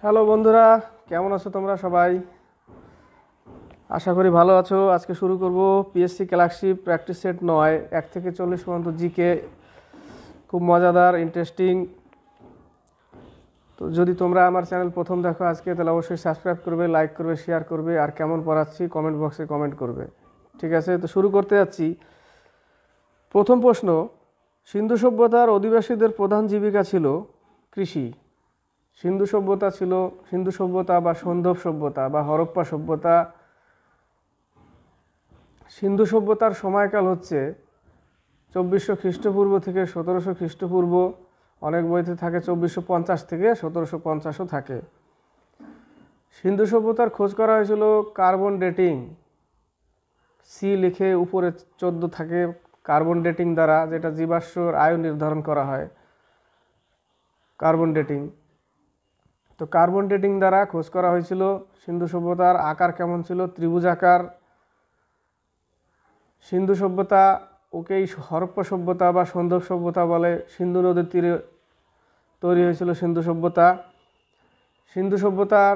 Hello বন্ধুরা, কেমন আছো তোমরা সবাই? আশা করি ভালো আছো। আজকে শুরু করব পিএসসি ক্লার্কশিপ প্র্যাকটিস সেট 9 1 থেকে 40 পর্যন্ত জিকে। খুব মজাদার, ইন্টারেস্টিং। তো যদি তোমরা আমার চ্যানেল প্রথম দেখো আজকে, তাহলে অবশ্যই সাবস্ক্রাইব করবে, লাইক করবে, শেয়ার করবে, আর কেমন পড়াচ্ছি কমেন্ট বক্সে কমেন্ট করবে। ঠিক আছে, তো শুরু করতে যাচ্ছি। প্রথম প্রশ্ন, সিন্ধু সভ্যতার অধিবাসীদের প্রধান জীবিকা ছিল কৃষি। সিন্ধু সভ্যতা বা সন্ধব সভ্যতা বা হরপ্পা সভ্যতা। সিন্ধু সভ্যতার সময়কাল হচ্ছে 2400 খ্রিস্টপূর্ব থেকে 1700 খ্রিস্টপূর্ব। অনেক বইতে থাকে 2450 থেকে 1750ও থাকে। সিন্ধু সভ্যতার খোঁজ করা হয়েছিল কার্বন ডেটিং, সি লিখে উপরে 14 থাকে, কার্বন ডেটিং দ্বারা, যেটা জীবাশ্মর আয়ু নির্ধারণ করা হয় কার্বন ডেটিং। তো কার্বন ডেটিং দ্বারা খোঁজ করা হয়েছিল সিন্ধু সভ্যতার আকার কেমন ছিল, ত্রিভুজাকার। সিন্ধু সভ্যতা ওকেই হরপ্পা সভ্যতা বা সন্ধব সভ্যতা বলে। সিন্ধু নদীর তীরে তৈরি হয়েছিল সিন্ধু সভ্যতা। সিন্ধু সভ্যতার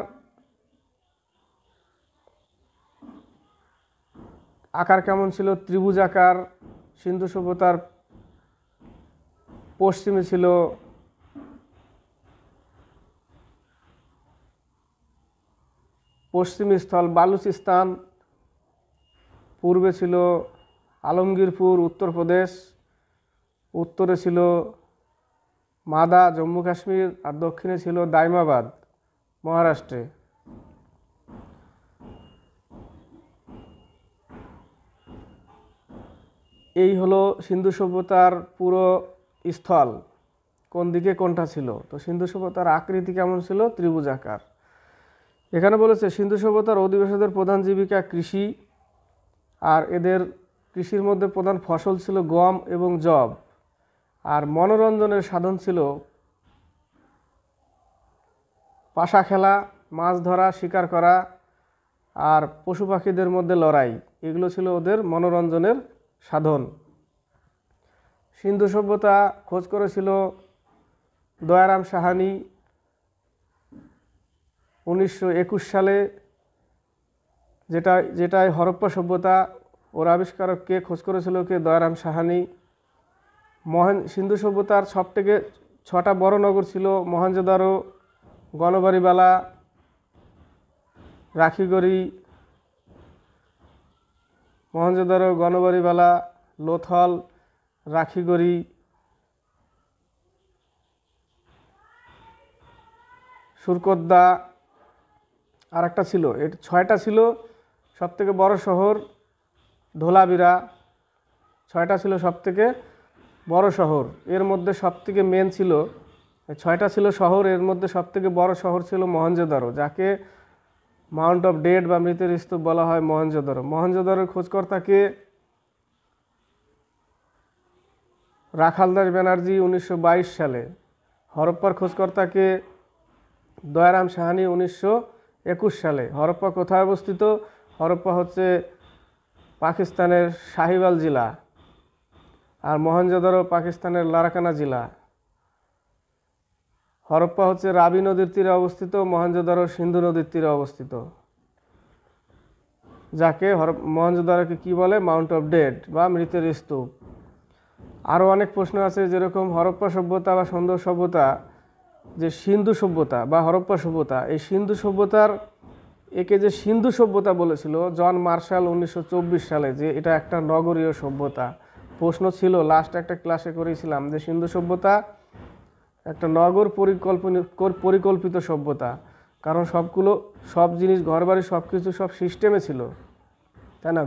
আকার কেমন ছিল, ত্রিভুজাকার। সিন্ধু সভ্যতার পশ্চিমে ছিল পশ্চিমী স্থল বালুচিস্তান, পূর্বে ছিল আলমগীরপুর উত্তরপ্রদেশ, উত্তরে ছিল মাদা জম্মু কাশ্মীর, আর দক্ষিণে ছিল দাইমাবাদ মহারাষ্ট্রে। এই হলো সিন্ধু সভ্যতার পুরো স্থল, কোন দিকে কোনটা ছিল। তো সিন্ধু সভ্যতার আকৃতি কেমন ছিল, ত্রিভুজাকার। এখানে বলেছে সিন্ধু সভ্যতার অধিবাসীদের প্রধান জীবিকা কৃষি, আর এদের কৃষির মধ্যে প্রধান ফসল ছিল গম এবং যব। আর মনোরঞ্জনের সাধন ছিল পাশা খেলা, মাছ ধরা, শিকার করা, আর পশু পাখিদের মধ্যে লড়াই। এগুলো ছিল ওদের মনোরঞ্জনের সাধন। সিন্ধু সভ্যতা খোঁজ করেছিল দয়ারাম সাহানি 1921 সালে, যেটাই হরপ্পা সভ্যতা। ওর আবিষ্কারককে খোঁজ করেছিল কে, দয়ারাম সাহানি। সিন্ধু সভ্যতার সবথেকে 6টা বড় নগর ছিল মহেঞ্জোদারো, গণবাড়িবালা, রাখিগড়ি, মহেঞ্জোদারো, গণবাড়িবালা, লোথল, রাখিগড়ি, সুরকদ্দা, আর একটা ছিল। এর 6টা ছিল। সবথেকে বড় শহর ধোলাবিরা। 6টা ছিল সবথেকে বড় শহর। এর মধ্যে সবথেকে মেন ছিল, 6টা ছিল শহর, এর মধ্যে সবথেকে বড় শহর ছিল মহেঞ্জোদারো, যাকে মাউন্ট অফ ডেড বা মৃতের স্তূপ বলা হয় মহেঞ্জোদারো। মহেঞ্জোদারোর খোঁজকর্তাকে রাখালদাস ব্যানার্জি 1922 সালে। হরপ্পার খোঁজকর্তাকে দয়ারাম সাহানি 1921 সালে। হরপ্পা কোথায় অবস্থিত? হরপ্পা হচ্ছে পাকিস্তানের সাহিওয়াল জেলা, আর মহেঞ্জোদারো পাকিস্তানের লারাকানা জেলা। হরপ্পা হচ্ছে রাবি নদীর তীরে অবস্থিত, মহেঞ্জোদারো সিন্ধু নদীর তীরে অবস্থিত, যাকে মহেঞ্জোদারোকে কি বলে, মাউন্ট অফ ডেড বা মৃতের স্তূপ। আরও অনেক প্রশ্ন আছে, যেরকম হরপ্পা সভ্যতা বা সন্ধব সভ্যতা, যে সিন্ধু সভ্যতা বা হরপ্পা সভ্যতা, এই সিন্ধু সভ্যতার একে যে সিন্ধু সভ্যতা বলেছিল জন মার্শাল 1924 সালে, যে এটা একটা নগরীয় সভ্যতা। প্রশ্ন ছিল, লাস্ট একটা ক্লাসে করেছিলাম, যে সিন্ধু সভ্যতা একটা নগর পরিকল্পিত সভ্যতা। কারণ সব জিনিস, ঘরবাড়ি, সব কিছু সব সিস্টেমে ছিল, তাই না?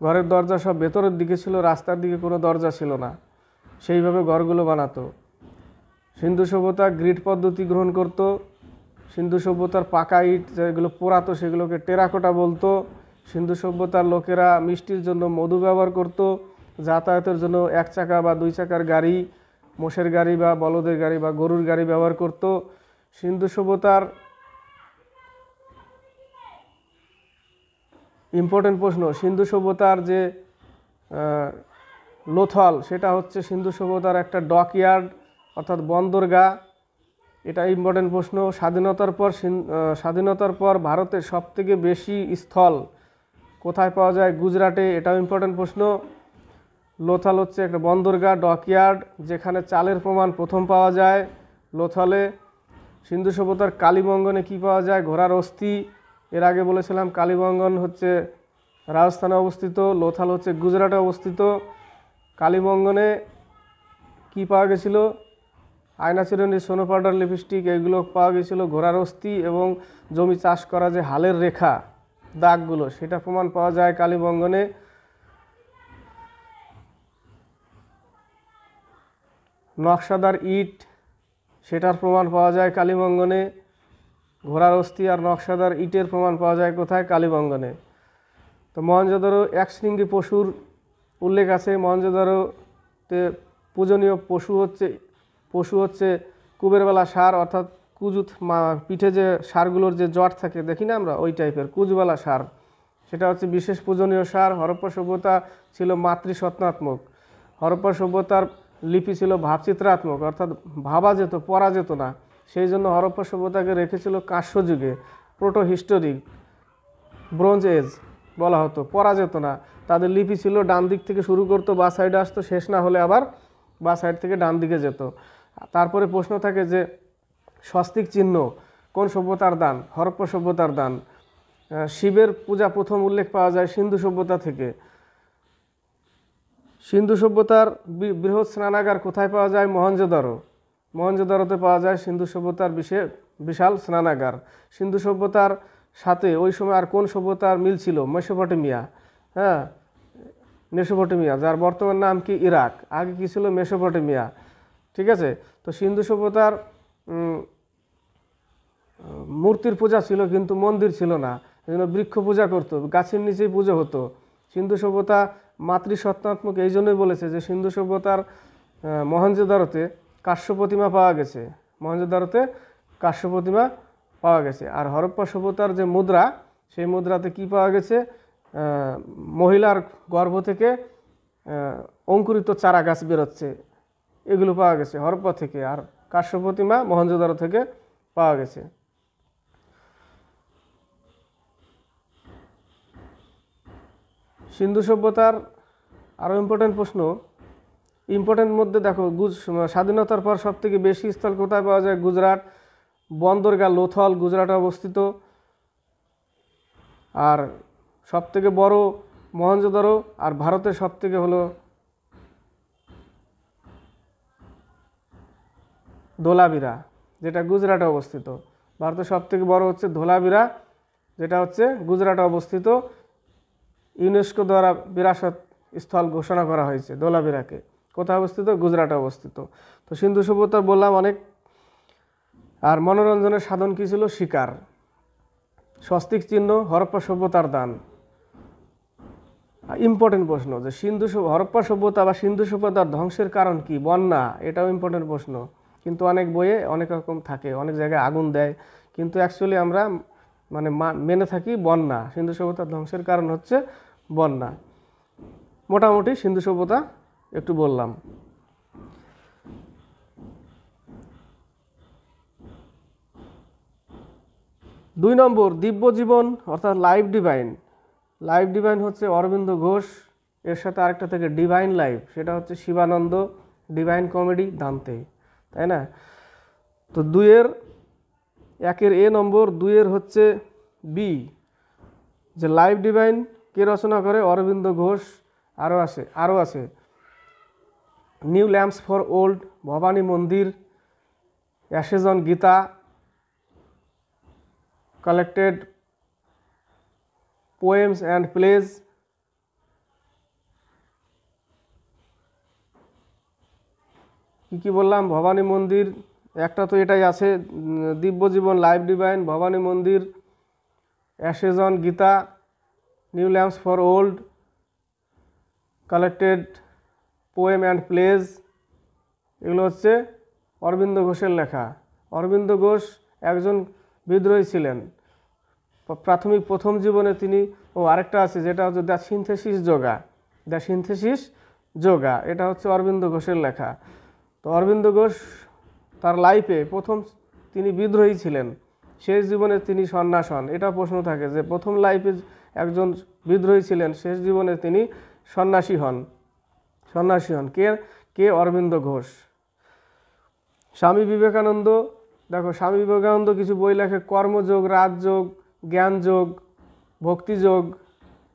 ঘরের দরজা সব ভেতরের দিকে ছিল, রাস্তার দিকে কোনো দরজা ছিল না, সেইভাবে ঘরগুলো বানাতো। সিন্ধু সভ্যতা গ্রিড পদ্ধতি গ্রহণ করত। সিন্ধু সভ্যতার পাকা ইট যেগুলো পোড়াতো সেগুলোকে টেরাকোটা বলতো। সিন্ধু সভ্যতার লোকেরা মিষ্টির জন্য মধু ব্যবহার করত। যাতায়াতের জন্য 1 চাকা বা 2 চাকার গাড়ি, মোষের গাড়ি বা বলদের গাড়ি বা গরুর গাড়ি ব্যবহার করত। সিন্ধু সভ্যতার ইম্পর্টেন্ট প্রশ্ন, সিন্ধু সভ্যতার যে লোথল, সেটা হচ্ছে সিন্ধু সভ্যতার একটা ডকইয়ার্ড অর্থাৎ বন্দরগাহ। এটা ইম্পর্টেন্ট প্রশ্ন। স্বাধীনতার পর ভারতের সবথেকে বেশি স্থল কোথায় পাওয়া যায়? গুজরাটে। এটাও ইম্পর্টেন্ট প্রশ্ন। লোথাল হচ্ছে একটা বন্দরগাহ, ডকইয়ার্ড, যেখানে চালের প্রমাণ প্রথম পাওয়া যায় লোথালে। সিন্ধু সভ্যতার কালীবঙ্গনে কি পাওয়া যায়? ঘোড়ার অস্থি। এর আগে বলেছিলাম কালীবঙ্গন হচ্ছে রাজস্থানে অবস্থিত, লোথাল হচ্ছে গুজরাটে অবস্থিত। কালীবঙ্গনে কি পাওয়া গেছিল? আয়না চিরুনি, সোনো পাউডার, লিপস্টিক, এগুলো পাওয়া গেছিলো। ঘোড়ার অস্থি এবং জমি চাষ করা যে হালের রেখা, দাগগুলো, সেটা প্রমাণ পাওয়া যায় কালীবঙ্গনে। নকশাদার ইট, সেটার প্রমাণ পাওয়া যায় কালীবঙ্গনে। ঘোড়ার অস্থি আর নকশাদার ইটের প্রমাণ পাওয়া যায় কোথায়? কালীবঙ্গনে। তো মহেঞ্জোদারো একশৃঙ্গী পশুর উল্লেখ আছে। মহেঞ্জোদারোতে পূজনীয় পশু হচ্ছে কুবেরবেলা ষাঁড়, অর্থাৎ কুজুত পিঠে যে ষাঁড়গুলোর যে জট থাকে দেখি না আমরা, ওই টাইপের কুজবেলা ষাঁড়, সেটা হচ্ছে বিশেষ পূজনীয় ষাঁড়। হরপ্পা সভ্যতা ছিল মাতৃস্বত্নাত্মক। হরপ্পা সভ্যতার লিপি ছিল ভাবচিত্রাত্মক, অর্থাৎ ভাবা যেত, পড়া যেত না। সেই জন্য হরপ্পা সভ্যতাকে রেখেছিল কাঁস্য যুগে, প্রোটো হিস্টোরিক, ব্রোঞ্জ এজ বলা হতো, পড়া যেত না। তাদের লিপি ছিল ডান দিক থেকে শুরু করতো, বা সাইডে আসতো, শেষ না হলে আবার বা সাইড থেকে ডান দিকে যেত। তারপরে প্রশ্ন থাকে যে স্বস্তিক চিহ্ন কোন সভ্যতার দান? হরপ্পা সভ্যতার দান। শিবের পূজা প্রথম উল্লেখ পাওয়া যায় সিন্ধু সভ্যতা থেকে। সিন্ধু সভ্যতার বৃহৎ স্নানাগার কোথায় পাওয়া যায়? মহেঞ্জোদারো। মহেঞ্জোদারোতে পাওয়া যায় সিন্ধু সভ্যতার বিশাল স্নানাগার। সিন্ধু সভ্যতার সাথে ওই সময় আর কোন সভ্যতার মিল ছিল? মেসোপটেমিয়া। হ্যাঁ, মেসোপটেমিয়া, যার বর্তমান নাম কি? ইরাক। আগে কি ছিল? মেসোপটেমিয়া। ঠিক আছে। তো সিন্ধু সভ্যতার মূর্তির পূজা ছিল, কিন্তু মন্দির ছিল না, এই জন্য বৃক্ষ পূজা করতো, গাছের নিচেই পুজো হতো। সিন্ধু সভ্যতা মাতৃসত্তাত্মক এই জন্যই বলেছে যে সিন্ধু সভ্যতার মহেঞ্জোদারোতে কাষ্য প্রতিমা পাওয়া গেছে। মহেঞ্জোদারোতে কাষ্য প্রতিমা পাওয়া গেছে। আর হরপ্পা সভ্যতার যে মুদ্রা, সেই মুদ্রাতে কি পাওয়া গেছে? মহিলার গর্ভ থেকে অঙ্কুরিত চারা গাছ বেরোচ্ছে, এগুলো পাওয়া গেছে হরপ্পা থেকে। আর কাষ্য প্রতিমা মহেঞ্জোদারো থেকে পাওয়া গেছে। সিন্ধু সভ্যতার আরও ইম্পর্টেন্ট প্রশ্ন, ইম্পর্টেন্ট মধ্যে দেখো, স্বাধীনতার পর সবথেকে বেশি স্থল কোথায় পাওয়া যায়? গুজরাট। বন্দরগাহ লোথল, গুজরাটে অবস্থিত। আর সবথেকে বড় মহেঞ্জোদারো। আর ভারতের সবথেকে হলো ধোলাভিরা, যেটা গুজরাটে অবস্থিত। ভারতের সবথেকে বড় হচ্ছে ধোলাভিরা, যেটা হচ্ছে গুজরাটে অবস্থিত। ইউনেস্কো দ্বারা বিরাসত স্থল ঘোষণা করা হয়েছে ধোলাভিরাকে। কোথায় অবস্থিত? গুজরাটে অবস্থিত। তো সিন্ধু সভ্যতার বললাম অনেক। আর মনোরঞ্জনের সাধন কী ছিল? শিকার। স্বস্তিক চিহ্ন হরপ্পা সভ্যতার দান। ইম্পর্টেন্ট প্রশ্ন যে হরপ্পা সভ্যতা বা সিন্ধু সভ্যতার ধ্বংসের কারণ কি? বন্যা। এটাও ইম্পর্টেন্ট প্রশ্ন, কিন্তু অনেক বইয়ে অনেক রকম থাকে, অনেক জায়গায় আগুন দেয়, কিন্তু অ্যাকচুয়ালি আমরা মেনে থাকি বন্যা। সিন্ধু সভ্যতার ধ্বংসের কারণ হচ্ছে বন্যা। মোটামুটি সিন্ধু সভ্যতা একটু বললাম। দুই নম্বর, দিব্য জীবন অর্থাৎ লাইফ ডিভাইন। লাইফ ডিভাইন হচ্ছে অরবিন্দ ঘোষ। এর সাথে আরেকটা থেকে ডিভাইন লাইফ, সেটা হচ্ছে শিবানন্দ। ডিভাইন কমেডি দান্তে, তাই না? তো একের এ নম্বর, দুইয়ের হচ্ছে বি, যে লাইফ ডিভাইন কে রচনা করে? অরবিন্দ ঘোষ। আরও আছে new lamps for old, Bhavani Mandir, ashes on Gita, collected poems and pledge. কি বললাম? ভবানী মন্দির একটা, তো এটাই আছে, Divya Jiban, life divine, Bhavani Mandir, ashes on Gita, new lamps for old, collected poem and pledge, এগুলো হচ্ছে অরবিন্দ ঘোষের লেখা। অরবিন্দ ঘোষ একজন বিদ্রোহী ছিলেন প্রাথমিক প্রথম জীবনে তিনি। আরেকটা আছে যেটা হচ্ছে দ্য সিনথেসিস যোগা, এটা হচ্ছে অরবিন্দ ঘোষের লেখা। তো অরবিন্দ ঘোষ তার লাইফে প্রথম তিনি বিদ্রোহী ছিলেন, শেষ জীবনে তিনি সন্ন্যাস হন। এটা প্রশ্ন থাকে যে প্রথম লাইফে একজন বিদ্রোহী ছিলেন, শেষ জীবনে তিনি সন্ন্যাসী হন। কে কে অরবিন্দ ঘোষ। স্বামী বিবেকানন্দ, দেখো স্বামী বিবেকানন্দ কিছু বই লেখে, Karmayoga, Rajayoga, Jnanayoga, Bhaktiyoga,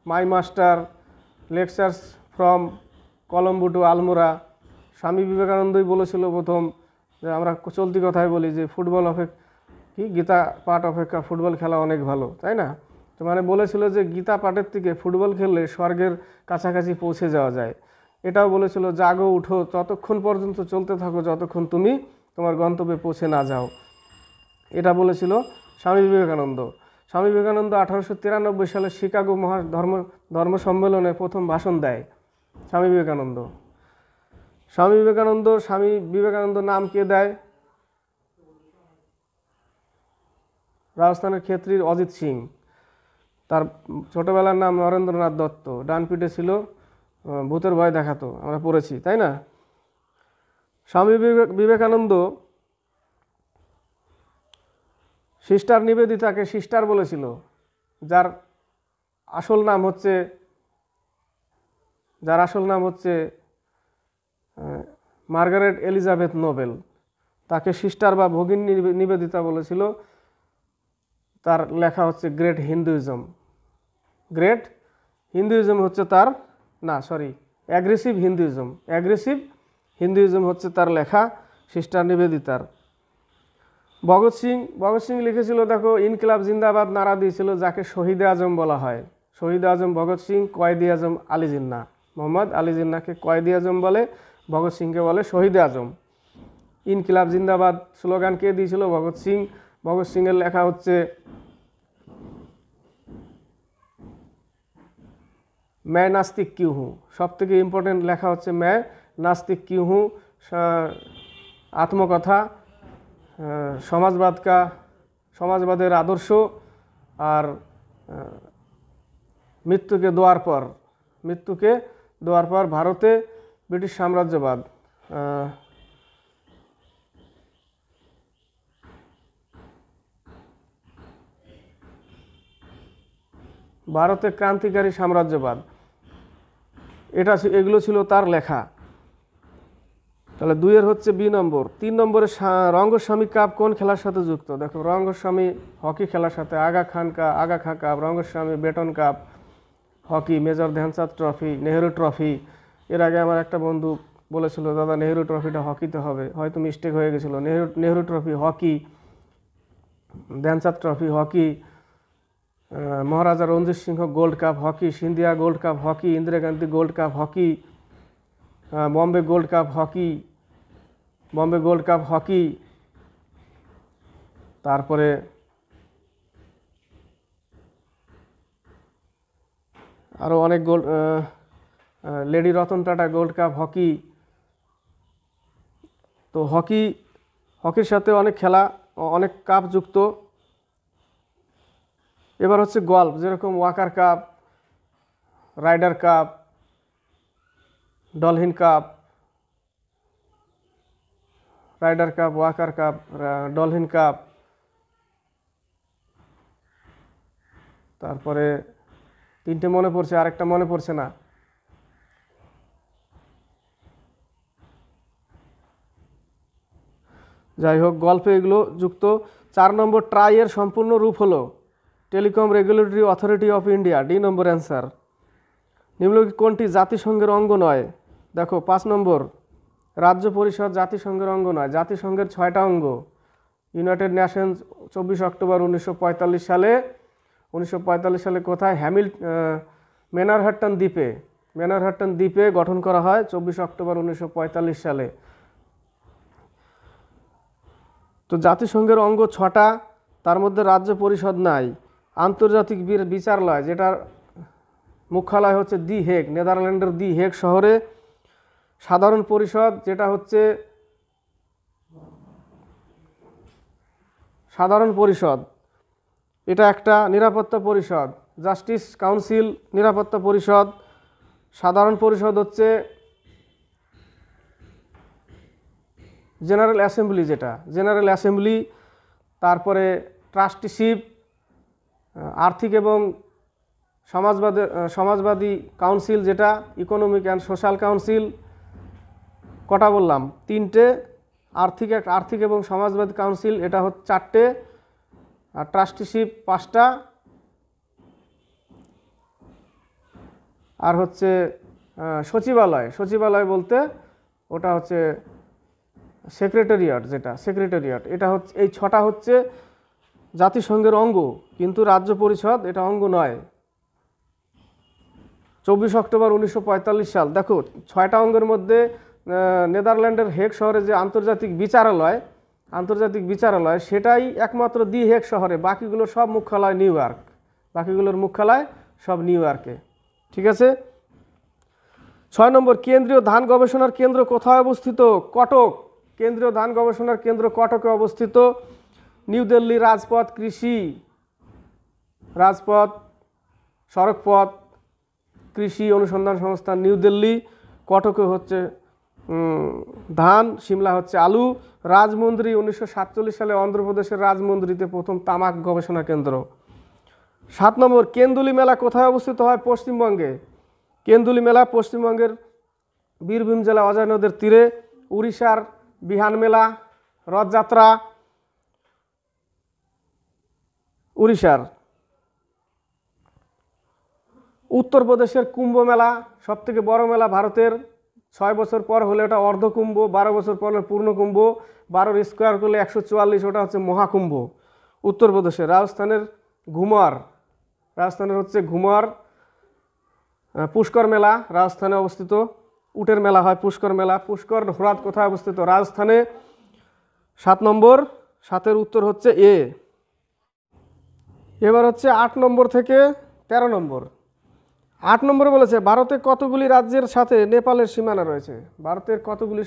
my master, lectures from Colombo to Almora. Swami বিবেকানন্দই বলেছিল প্রথম যে আমরা চলতি কথায় বলি যে ফুটবল গীতা পাঠ অপেক্ষা ফুটবল খেলা অনেক ভালো, তাই না? তো মানে বলেছিল যে গীতা পাঠের থেকে ফুটবল খেললে স্বর্গের কাছাকাছি পৌঁছে যাওয়া যায়। এটাও বলেছিল জাগো উঠো, ততক্ষণ পর্যন্ত চলতে থাকো যতক্ষণ তুমি তোমার গন্তব্যে পৌঁছে না যাও। এটা বলেছিল স্বামী বিবেকানন্দ। স্বামী বিবেকানন্দ 1893 সালে শিকাগো ধর্ম সম্মেলনে প্রথম ভাষণ দেয় স্বামী বিবেকানন্দ। স্বামী বিবেকানন্দ নাম কে দেয়? রাজস্থানের ক্ষেত্রী অজিত সিং। তার ছোটবেলার নাম নরেন্দ্রনাথ দত্ত। ডান পিঠে ছিল ভূতের ভয় দেখাতো, আমরা পড়েছি, তাই না? স্বামী বিবেকানন্দ সিস্টার নিবেদিতাকে সিস্টার বলেছিল, যার আসল নাম হচ্ছে মার্গারেট এলিজাবেথ নোবেল। তাকে সিস্টার বা ভগিনী নিবেদিতা বলেছিল। তার লেখা হচ্ছে গ্রেট হিন্দুইজম হচ্ছে তার অ্যাগ্রেসিভ হিন্দুইজম হচ্ছে তার লেখা, সিস্টার নিবেদিতার। ভগৎ সিং লিখেছিল, দেখো ইনকিলাব জিন্দাবাদ নারা দিয়েছিল, যাকে শহীদে আজম বলা হয়। শহীদ আজম ভগৎ সিং, কয়েদি আজম আলী জিন্না। মোহাম্মদ আলী জিন্নাকে কয়েদি আজম বলে, ভগৎ সিংকে বলে শহীদে আজম। ইনকিলাব জিন্দাবাদ স্লোগান কে দিয়েছিল? ভগৎ সিং। ভগৎ সিংয়ের লেখা হচ্ছে मैं नास्तिक क्यों हूँ। সব থেকে ইম্পর্টেন্ট লেখা হচ্ছে मैं नास्तिक क्यों हूँ। আত্মকথা, সমাজবাদের আদর্শ, আর মৃত্যুকে দোয়ার পর ভারতে ব্রিটিশ সাম্রাজ্যবাদ। ভারতে ক্রান্তিকারী সাম্রাজ্যবাদ। এগুলো ছিল তার লেখা। তাহলে 2 হচ্ছে বি নম্বর। 3 নম্বরে রঙ্গস্বামী কাপ কোন খেলার সাথে যুক্ত? দেখো রঙ্গস্বামী হকি খেলার সাথে। Aga Khan cup, Rangaswamy Beighton cup, hockey, major Dhyan Chand trophy, Nehru trophy. এর আগে আমার একটা বন্ধু বলেছিল, দাদা নেহেরু ট্রফিটা হকিতে হবে, হয়তো মিস্টেক হয়ে গেছিলো। Nehru trophy hockey, Dhyan Chand trophy hockey, Maharaja Ranjit Singh gold cup hockey, Scindia gold cup hockey, Indira Gandhi gold cup hockey, Bombay gold cup hockey. তারপরে আরও অনেক lady Ratan Tata gold cup hockey. তো হকির সাথে অনেক খেলা, অনেক কাপ যুক্ত। এবার হচ্ছে গল্ফ, যেরকম Walker Cup, Ryder Cup, Dolphin Cup, Walker Cup, Dolphin Cup. তারপরে 3টে মনে পড়ছে, আরেকটা মনে পড়ছে না। যাই হোক, গল্পে এগুলো যুক্ত। 4 নম্বর ট্রাই এর সম্পূর্ণ রূপ হলো telecom regulatory authority of India. D number answer. নিম্নলিখিত কোনটি জাতিসংঘের অঙ্গ নয়? দেখো 5 নম্বর রাজ্য পরিষদ জাতিসংঘের অঙ্গ নয়। জাতিসংঘের 6টা অঙ্গ। ইউনাইটেড নেশনস 24 অক্টোবর 1945 সালে কোথায়? ম্যানারহাটন দ্বীপে গঠন করা হয় 24 অক্টোবর 1945 সালে। তো জাতিসংঘের অঙ্গ 6টা, তার মধ্যে রাজ্য পরিষদ নাই। আন্তর্জাতিক বিচারালয়, যেটার মুখ্যালয় হচ্ছে দি হেগ, নেদারল্যান্ডের দি হেগ শহরে। সাধারণ পরিষদ, যেটা হচ্ছে এটা একটা নিরাপত্তা পরিষদ। জাস্টিস কাউন্সিল নিরাপত্তা পরিষদ। সাধারণ পরিষদ হচ্ছে জেনারেল অ্যাসেম্বলি, তারপরে ট্রাস্টিশিপ, আর্থিক এবং সমাজবাদী কাউন্সিল, যেটা ইকোনমিক অ্যান্ড সোশ্যাল কাউন্সিল। কটা বললাম? 3টে। আর্থিক এবং সমাজবাদী কাউন্সিল এটা হচ্ছে 4টে, আর ট্রাস্টিশিপ 5টা, আর হচ্ছে সচিবালয় বলতে ওটা হচ্ছে সেক্রেটারিয়েট, যেটা সেক্রেটারিয়েট, এটা হচ্ছে এই 6টা হচ্ছে জাতিসংঘের অঙ্গ, কিন্তু রাজ্য পরিষদ এটা অঙ্গ নয়। 24 অক্টোবর 1945 সাল, দেখো 6টা অঙ্গের মধ্যে নেদারল্যান্ডের হেগ শহরে যে আন্তর্জাতিক বিচারালয় সেটাই একমাত্র দি হেগ শহরে, বাকিগুলো সব মুখ্যালয় নিউ ইয়র্কে। ঠিক আছে। 6 নম্বর, কেন্দ্রীয় ধান গবেষণার কেন্দ্র কোথায় অবস্থিত? কটক। কেন্দ্রীয় ধান গবেষণার কেন্দ্র কটকে অবস্থিত। নিউ দিল্লি রাজপথ, সড়কপথ, কৃষি অনুসন্ধান সংস্থান নিউ দিল্লি। কটকে হচ্ছে ধান, সিমলা হচ্ছে আলু। রাজমন্দ্রি 1947 সালে অন্ধ্রপ্রদেশের রাজমন্দ্রিতে প্রথম তামাক গবেষণা কেন্দ্র। 7 নম্বর, কেন্দুলি মেলা কোথায় অবস্থিত হয়? পশ্চিমবঙ্গে। কেন্দুলি মেলা পশ্চিমবঙ্গের বীরভূম জেলা অজয় নদের তীরে। উড়িষ্যার বিহান মেলা, রথযাত্রা উড়িষ্যার। উত্তরপ্রদেশের কুম্ভ মেলা সবথেকে বড় মেলা ভারতের। 6 বছর পর হলে ওটা অর্ধকুম্ভ, 12 বছর পর হলে পূর্ণ কুম্ভ, 12 স্কোয়ার করলে 144, ওটা হচ্ছে মহাকুম্ভ উত্তরপ্রদেশে। রাজস্থানের ঘুমার পুষ্কর মেলা রাজস্থানে অবস্থিত। উটের মেলা হয় পুষ্কর মেলা। পুষ্কর হ্রদ কোথায় অবস্থিত? রাজস্থানে। 7 নম্বর, 7-এর উত্তর হচ্ছে এ। এবার হচ্ছে 8 নম্বর থেকে 13 নম্বর। 8 নম্বরে বলেছে ভারতে কতগুলি রাজ্যের সাথে নেপালের সীমানা রয়েছে? ভারতের কতগুলি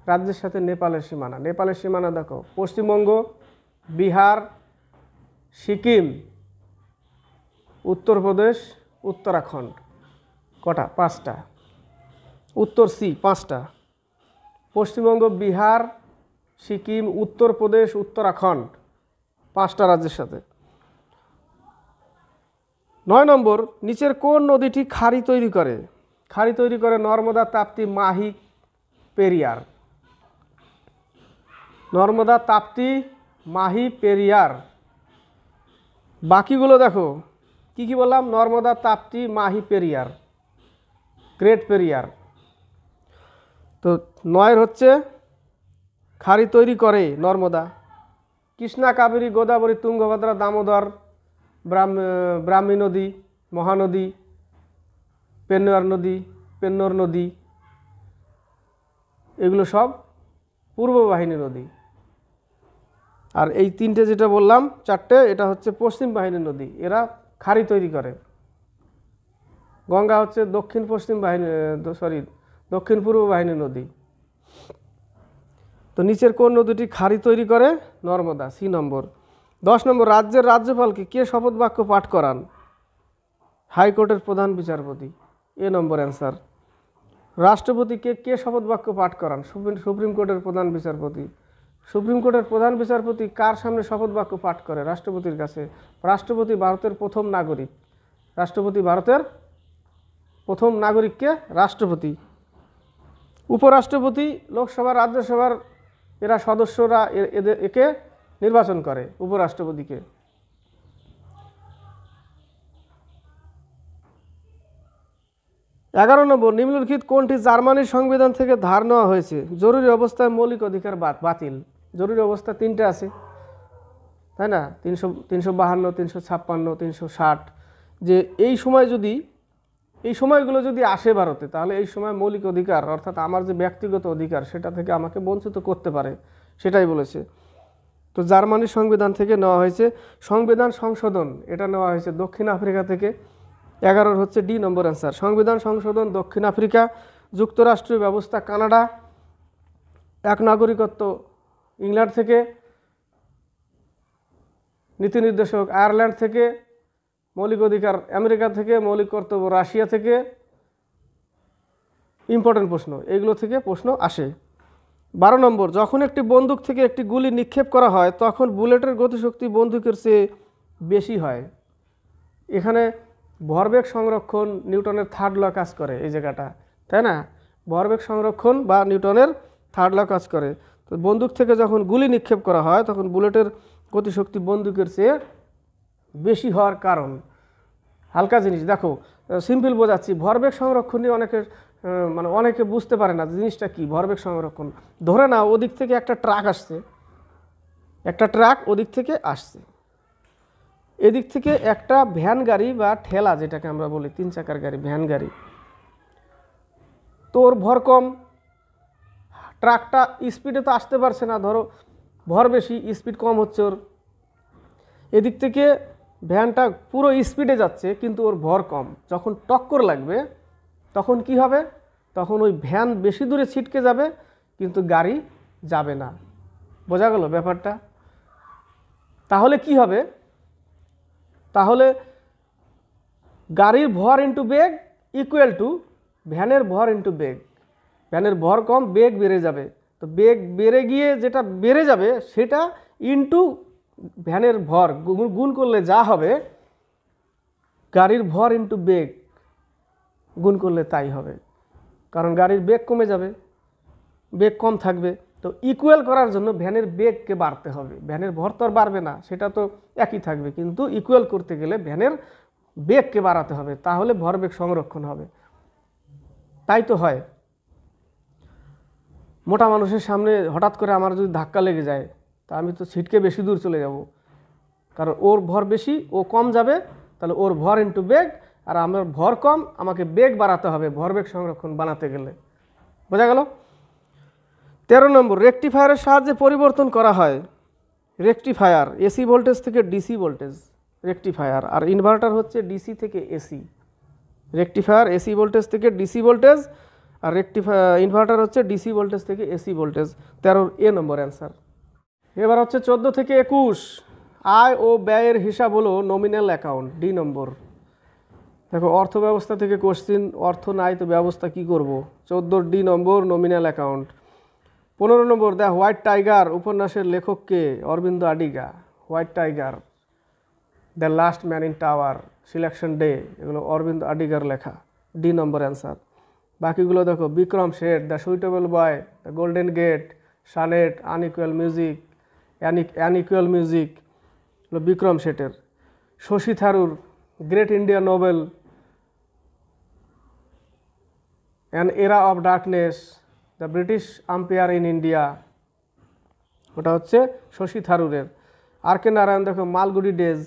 রাজ্যের সাথে নেপালের সীমানা? নেপালের সীমানা দেখো, পশ্চিমবঙ্গ, বিহার, সিকিম, উত্তরপ্রদেশ, উত্তরাখণ্ড। কটা? 5টা। উত্তর সি 5টা। পশ্চিমবঙ্গ, বিহার, সিকিম, উত্তরপ্রদেশ, উত্তরাখণ্ড, 5টা রাজ্যের সাথে। 9 নম্বর, নিচের কোন নদীটি খাড়ি তৈরি করে? খাড়ি তৈরি করে নর্মদা, তাপ্তি, মাহি, পেরিয়ার। নর্মদা, তাপ্তি, মাহি, পেরিয়ার। বাকিগুলো দেখো কি কি বললাম? নর্মদা, তাপ্তি, মাহি, পেরিয়ার, গ্রেট পেরিয়ার। তো 9 হচ্ছে খাড়ি তৈরি করে নর্মদা। কৃষ্ণা, কাবেরী, গোদাবরী, তুঙ্গভদ্রা, দামোদর, ব্রাহ্মী নদী, মহানদী, পেন্নোর নদী, এগুলো সব পূর্ব বাহিনী নদী। আর এই 3টে যেটা বললাম 4টে, এটা হচ্ছে পশ্চিম বাহিনী নদী, এরা খাড়ি তৈরি করে। গঙ্গা হচ্ছে দক্ষিণ পূর্ব বাহিনী নদী। তো নিচের কোন নদীটি খাড়ি তৈরি করে? নর্মদা, সি নম্বর। 10 নম্বর, রাজ্যের রাজ্যপালকে কে শপথ বাক্য পাঠ করান? হাইকোর্টের প্রধান বিচারপতি, এ নম্বর অ্যান্সার। রাষ্ট্রপতিকে কে শপথ বাক্য পাঠ করান? সুপ্রিম কোর্টের প্রধান বিচারপতি। সুপ্রিম কোর্টের প্রধান বিচারপতি কার সামনে শপথ বাক্য পাঠ করে? রাষ্ট্রপতির কাছে। রাষ্ট্রপতি ভারতের প্রথম নাগরিক। কে? রাষ্ট্রপতি। উপরাষ্ট্রপতি লোকসভা, রাজ্যসভার এরা সদস্যরা একে নির্বাচন করে, উপরাষ্ট্রপতিকে। 11 নম্বর, নিম্নলিখিত কোনটি জার্মানির সংবিধান থেকে ধার নেওয়া হয়েছে? জরুরি অবস্থায় মৌলিক অধিকার বাতিল। জরুরি অবস্থা 3টে আছে, তাই না? 352, 356, 360। যে এই সময়গুলো যদি আসে ভারতে, তাহলে এই সময় মৌলিক অধিকার, অর্থাৎ আমার যে ব্যক্তিগত অধিকার, সেটা থেকে আমাকে বঞ্চিত করতে পারে, সেটাই বলেছে। তো জার্মানির সংবিধান থেকে নেওয়া হয়েছে। সংবিধান সংশোধন এটা নেওয়া হয়েছে দক্ষিণ আফ্রিকা থেকে। 11 হচ্ছে ডি নম্বর অ্যান্সার। সংবিধান সংশোধন দক্ষিণ আফ্রিকা। যুক্তরাষ্ট্রীয় ব্যবস্থা কানাডা। এক নাগরিকত্ব ইংল্যান্ড থেকে। নীতি নির্দেশক আয়ারল্যান্ড থেকে। মৌলিক অধিকার আমেরিকা থেকে। মৌলিক কর্তব্য রাশিয়া থেকে। ইম্পর্টেন্ট প্রশ্ন, এগুলো থেকে প্রশ্ন আসে। 12 নম্বর, যখন একটি বন্দুক থেকে একটি গুলি নিক্ষেপ করা হয় তখন বুলেটের গতিশক্তি বন্দুকের চেয়ে বেশি হয়। এখানে ভরবেগ সংরক্ষণ নিউটনের থার্ড ল কাজ করে এই জায়গাটা, তাই না? ভরবেগ সংরক্ষণ বা নিউটনের থার্ড ল কাজ করে। তো বন্দুক থেকে যখন গুলি নিক্ষেপ করা হয় তখন বুলেটের গতিশক্তি বন্দুকের চেয়ে বেশি হওয়ার কারণ, হালকা জিনিস দেখো, সিম্পল বোঝাচ্ছি। ভরবেগ সংরক্ষণ নিয়ে অনেকে বুঝতে পারে না জিনিসটা কি ভরবেগ সংরক্ষণ। ধরে নাও ওদিক থেকে একটা ট্রাক আসছে, একটা ট্রাক ওদিক থেকে আসছে, এদিক থেকে একটা ভ্যান গাড়ি বা ঠেলা যেটাকে আমরা বলি 3 চাকার গাড়ি, ভ্যান গাড়ি, তোর ভর কম, ট্রাকটা স্পিডে তো আসতে পারছে না, ধরো ভর বেশি, স্পিড কম হচ্ছে ওর। এদিক থেকে ভ্যানটা পুরো স্পিডে যাচ্ছে কিন্তু ওর ভর কম। যখন টক্কর লাগবে তখন কি হবে? তখন ওই ভ্যান বেশি দূরে ছিটকে যাবে কিন্তু গাড়ি যাবে না। বোঝা গেল ব্যাপারটা? তাহলে কি হবে? তাহলে গাড়ির ভর ইন্টু বেগ ইকুয়াল টু ভ্যানের ভর ইন্টু বেগ। ভ্যানের ভর কম, বেগ বেড়ে যাবে, তো বেগ বেড়ে গিয়ে যেটা বেড়ে যাবে সেটা ইন্টু ভ্যানের ভর গুণ করলে যা হবে, গাড়ির ভর ইন্টু বেগ গুণ করলে তাই হবে, কারণ গাড়ির বেগ কমে যাবে, বেগ কম থাকবে। তো ইকুয়াল করার জন্য ভ্যানের বেগকে বাড়তে হবে, ভ্যানের ভর তো আর বাড়বে না, সেটা তো একই থাকবে, কিন্তু ইকুয়াল করতে গেলে ভ্যানের বেগকে বাড়াতে হবে, তাহলে ভরবেগ সংরক্ষণ হবে। তাই তো হয়, মোটা মানুষের সামনে হঠাৎ করে আমার যদি ধাক্কা লেগে যায় তা আমি তো ছিটকে বেশি দূর চলে যাব, কারণ ওর ভর বেশি, ও কম যাবে, তাহলে ওর ভর ইন্টু বেগ, আর আমার ভর কম, আমাকে বেগ বাড়াতে হবে ভরবেগ সংরক্ষণ বানাতে গেলে। বোঝা গেল? 13 নম্বর, রেকটিফায়ারের সাহায্যে পরিবর্তন করা হয়। রেকটিফায়ার এসি ভোল্টেজ থেকে ডিসি ভোল্টেজ, রেকটিফায়ার, আর ইনভার্টার হচ্ছে ডিসি থেকে এসি। রেকটিফায়ার এসি ভোল্টেজ থেকে ডিসি ভোল্টেজ, আর ইনভার্টার হচ্ছে ডিসি ভোল্টেজ থেকে এসি ভোল্টেজ। 13 এ নম্বর অ্যান্সার। এবার হচ্ছে 14 থেকে 21, আয় ও ব্যয়ের হিসাব হলো নমিনাল অ্যাকাউন্ট, ডি নম্বর। দেখো অর্থ ব্যবস্থা থেকে কোশ্চিন, অর্থ নাই তো ব্যবস্থা কি করব। 14 D number nominal account. 15 number, the White Tiger উপন্যাসের লেখককে Aravind Adiga. White Tiger, the last man in tower, selection day, এগুলো অরবিন্দ আডিগার লেখা, ডি নম্বর অ্যান্সার। বাকিগুলো দেখো, Vikram Seth, the suitable boy, the golden gate, sonnet, unequal music, unequal music, হলো বিক্রম শেঠের। Shashi Tharoor, great India novel, an era of darkness, the British empire in India, ওটা হচ্ছে শশী থারুরের। আর কে নারায়ণ দেখো, Malgudi days,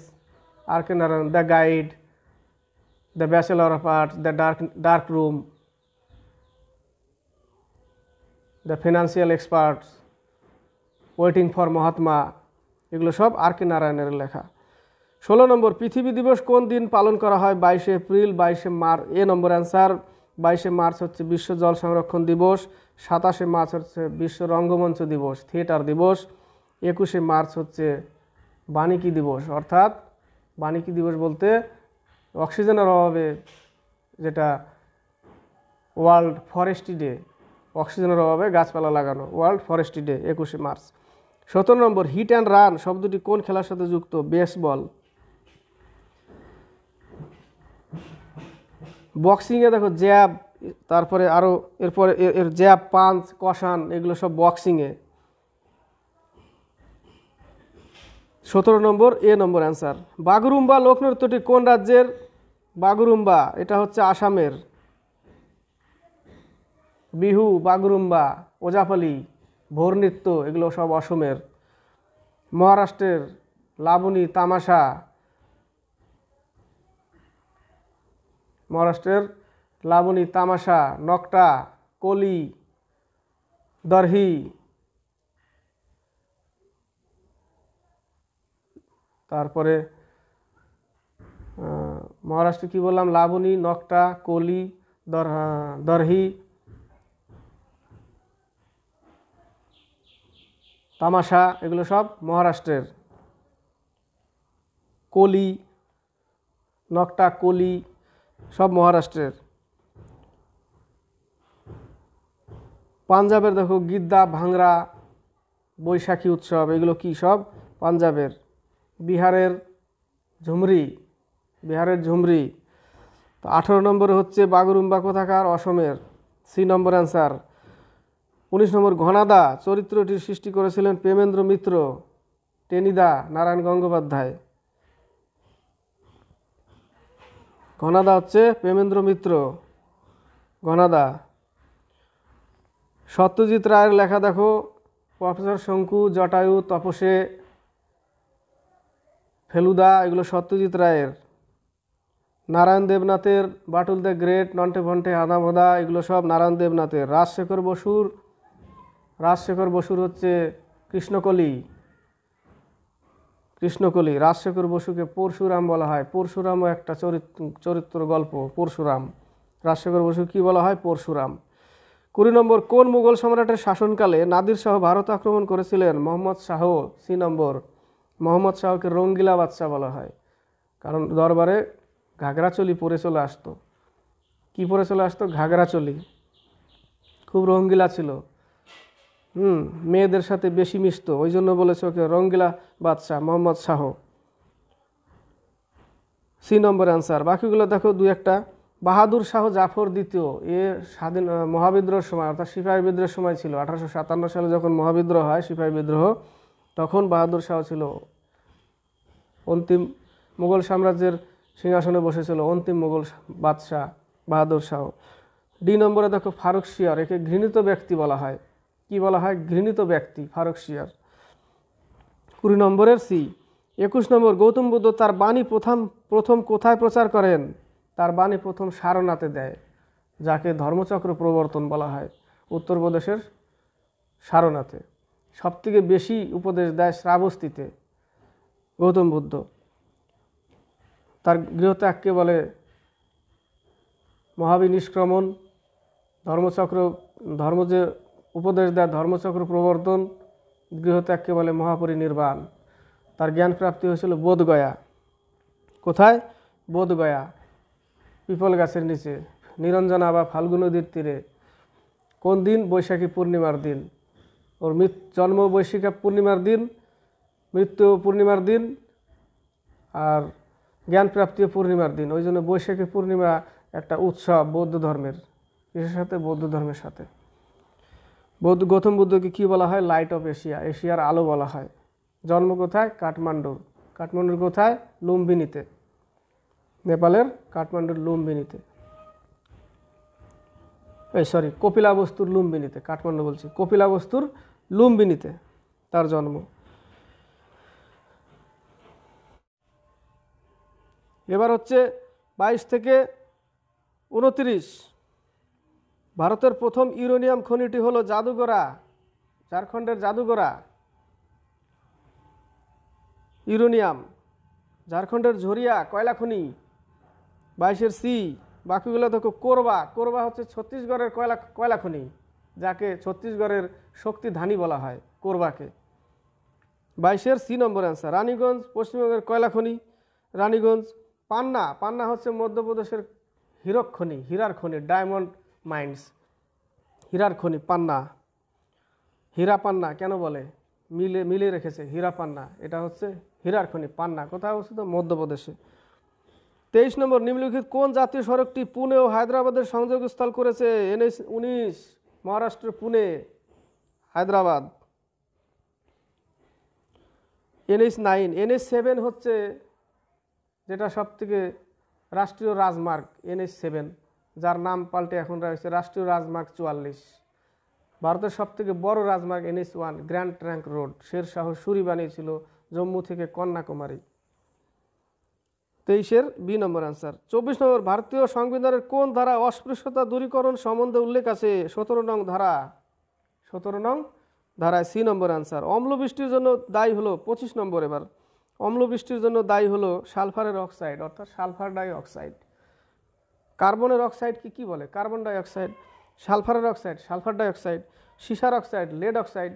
R K Narayan, the guide, the bachelor of arts, the dark room, the financial experts, waiting for Mahatma, এগুলো সব আর কে নারায়ণের লেখা। 16 নম্বর, পৃথিবী দিবস কোন দিন পালন করা হয়? 22 এপ্রিল, 22 মার্চ, এ নম্বর অ্যান্সার। 22 মার্চ হচ্ছে বিশ্ব জল সংরক্ষণ দিবস, 27 মার্চ হচ্ছে বিশ্ব রঙ্গমঞ্চ দিবস, থিয়েটার দিবস, 21 মার্চ হচ্ছে বানিকি দিবস, অর্থাৎ বানিকি দিবস বলতে অক্সিজেনের অভাবে যেটা ওয়ার্ল্ড ফরেস্ট্রি ডে, অক্সিজেনের অভাবে গাছপালা লাগানো, ওয়ার্ল্ড ফরেস্ট্রি ডে 21 মার্চ। 17 নম্বর, হিট অ্যান্ড রান শব্দটি কোন খেলার সাথে যুক্ত? বেসবল। বক্সিংয়ে দেখো জ্যাব, তারপরে আরও এরপরে এর জ্যাব, পাঞ্চ, কষান, এগুলো সব বক্সিংয়ে। 17 নম্বর এ নম্বর অ্যান্সার। বাগুরুম্বা লোকনৃত্যটি কোন রাজ্যের? বাগুরুম্বা এটা হচ্ছে আসামের। বিহু, বাগুরুম্বা, ওজাপালি, ভোর নৃত্য, এগুলো সব অসমের। মহারাষ্ট্রের লাবণী, তামাশা, মহারাষ্ট্রের লাবণী, তামাশা, নকটা, কলি, দরহি, তারপরে মহারাষ্ট্রে কি বললাম? লাবণী, নকটা, কলি, দরহি, তামাশা, এগুলো সব মহারাষ্ট্রের। কলি, নকটা, কলি সব মহারাষ্ট্রের। পাঞ্জাবের দেখো গিদ্দা, ভাংরা, বৈশাখী উৎসব, এগুলো কি সব পাঞ্জাবের। বিহারের ঝুমরি। তো 18 নম্বরে হচ্ছে বাগরুম্বা কোথাকার, অসমের, সি নম্বর অ্যান্সার। 19 নম্বর ঘনাদা চরিত্রটির সৃষ্টি করেছিলেন প্রেমেন্দ্র মিত্র, টেনিদা নারায়ণ গঙ্গোপাধ্যায়। ঘনাদা হচ্ছে প্রেমেন্দ্র মিত্র, ঘনাদা। সত্যজিৎ রায়ের লেখা দেখো, প্রফেসর শঙ্কু, জটায়ু, তপসে, ফেলুদা, এগুলো সত্যজিৎ রায়ের। নারায়ণ দেবনাথের বাটুল দ্য গ্রেট, নন্টে ফন্টে, হাদামোদা, এগুলো সব নারায়ণ দেবনাথের। রাজশেখর বসুর হচ্ছে কৃষ্ণকলি। রাজশেখর বসুকে পরশুরাম বলা হয়। পরশুরামও একটা চরিত্র গল্প, পরশুরাম। রাজশেখর বসু কি বলা হয়, পরশুরাম। 20 নম্বর কোন মুঘল সম্রাটের শাসনকালে নাদির শাহ ভারত আক্রমণ করেছিলেন? মোহাম্মদ শাহ, সি নম্বর। মোহাম্মদ শাহকে রঙ্গিলা বাদশাহ বলা হয়, কারণ দরবারে ঘাগরাচলি পরে চলে আসতো। কি পরে চলে আসতো? ঘাগরাচলি। খুব রঙ্গিলা ছিল, মেয়েদের সাথে বেশি মিশতো, ওই জন্য বলেছে ওকে রঙ্গিলা বাদশাহ, Mohammad Shah, C number answer. বাকিগুলো দেখো দুই একটা। বাহাদুর শাহ জাফর দ্বিতীয়, এ স্বাধীন মহাবিদ্রোহের সময়, অর্থাৎ সিপাহী বিদ্রোহের সময় ছিল। 1857 সালে যখন মহাবিদ্রোহ হয়, সিপাহী বিদ্রোহ, তখন বাহাদুর শাহ ছিল অন্তিম মুঘল সাম্রাজ্যের সিংহাসনে বসেছিল, অন্তিম মুঘল বাদশাহ বাহাদুর শাহ। ডি নম্বরে দেখো ফারুকশিয়ার, একে ঘৃণিত ব্যক্তি বলা হয়। কি বলা হয়? ঘৃণিত ব্যক্তি, ফারুকশিয়ার। 20 নম্বরের সি। 21 নম্বর গৌতম বুদ্ধ তার বাণী প্রথম কোথায় প্রচার করেন? তার বাণী প্রথম সারনাথে দেয়, যাকে ধর্মচক্র প্রবর্তন বলা হয়, উত্তরপ্রদেশের সারনাথে। সবথেকে বেশি উপদেশ দেয় শ্রাবস্তিতে গৌতম বুদ্ধ। তার গৃহত্যাগকে বলে মহাবিনিষ্ক্রমণ। ধর্ম যে উপদেশ দেয়, ধর্মচক্র প্রবর্তন, গৃহত্যাগকে বলে মহাপরিনির্বাণ। তার জ্ঞান প্রাপ্তি হয়েছিল বোধগয়া। কোথায়? বোধগয়া, পিপল গাছের নিচে, নিরঞ্জনা বা ফাল্গু নদীর তীরে। কোন দিন? বৈশাখী পূর্ণিমার দিন। ওর জন্ম বৈশাখী পূর্ণিমার দিন, মৃত্যু পূর্ণিমার দিন, আর জ্ঞান প্রাপ্তিও পূর্ণিমার দিন। ওই জন্য বৈশাখী পূর্ণিমা একটা উৎসব বৌদ্ধ ধর্মের। কিসের সাথে? বৌদ্ধ ধর্মের সাথে। গৌতম বুদ্ধকে কি বলা হয়? লাইট অফ এশিয়া, এশিয়ার আলো বলা হয়। জন্ম কোথায়? কাঠমান্ডুর কোথায়? লুম্বিনীতে, নেপালের কাঠমান্ডুর লুম্বিনীতে, কপিলাবস্তুর লুম্বিনীতে, কাঠমান্ডু বলছি, কপিলাবস্তুর লুম্বিনীতে তার জন্ম। এবার হচ্ছে 22 থেকে 29। ভারতের প্রথম ইউরেনিয়াম খনিটি হলো জাদুগোড়া, ঝাড়খণ্ডের জাদুগোড়া। ইউরেনিয়াম, ঝাড়খণ্ডের ঝরিয়া কয়লা খনি। 22-এর সি। বাকিগুলো দেখো কোরবা হচ্ছে ছত্তিশগড়ের কয়লা খনি, যাকে ছত্তিশগড়ের শক্তি ধানী বলা হয়, কোরবাকে। 22-এর সি নম্বর অ্যান্সার। রানীগঞ্জ পশ্চিমবঙ্গের কয়লা খনি, রানীগঞ্জ। পান্না হচ্ছে মধ্যপ্রদেশের হীরার খনি, ডায়মন্ড মাইন্স, হীরার খনি পান্না। হীরা পান্না কেন বলে? মিলে রেখেছে, হীরা পান্না, এটা হচ্ছে হীরার খনি পান্না। কোথায় অবস্থিত? মধ্যপ্রদেশে। 23 নম্বর নিম্নলিখিত কোন জাতীয় সড়কটি পুনে ও হায়দ্রাবাদের সংযোগস্থল করেছে? NH 19, মহারাষ্ট্রের পুনে, হায়দ্রাবাদ। NH 9, NH 7 হচ্ছে যেটা সবথেকে রাষ্ট্রীয় রাজমার্গ, NH 7, যার নাম পাল্টে এখন রয়েছে রাষ্ট্রীয় রাজমার্গ 44। ভারতের সবথেকে বড় রাজমার্গ NH 1, grand trunk road, Sher Shah Suri বানিয়েছিল জম্মু থেকে কন্যাকুমারী। 23-এর বি নম্বর অ্যান্সার। 24 নম্বর ভারতীয় সংবিধানের কোন ধারা অস্পৃশ্যতা দূরীকরণ সম্বন্ধে উল্লেখ আছে? 17 নং ধারায়, সি নম্বর অ্যান্সার। অম্লবৃষ্টির জন্য দায়ী হলো 25 নম্বর। এবার অম্লবৃষ্টির জন্য দায়ী হলো সালফারের অক্সাইড, অর্থাৎ সালফার ডাই অক্সাইড। কার্বনের অক্সাইডকে কি বলে? Carbon dioxide. সালফারের অক্সাইড, সালফার ডাই অক্সাইড। সীসার অক্সাইড, লেড অক্সাইড।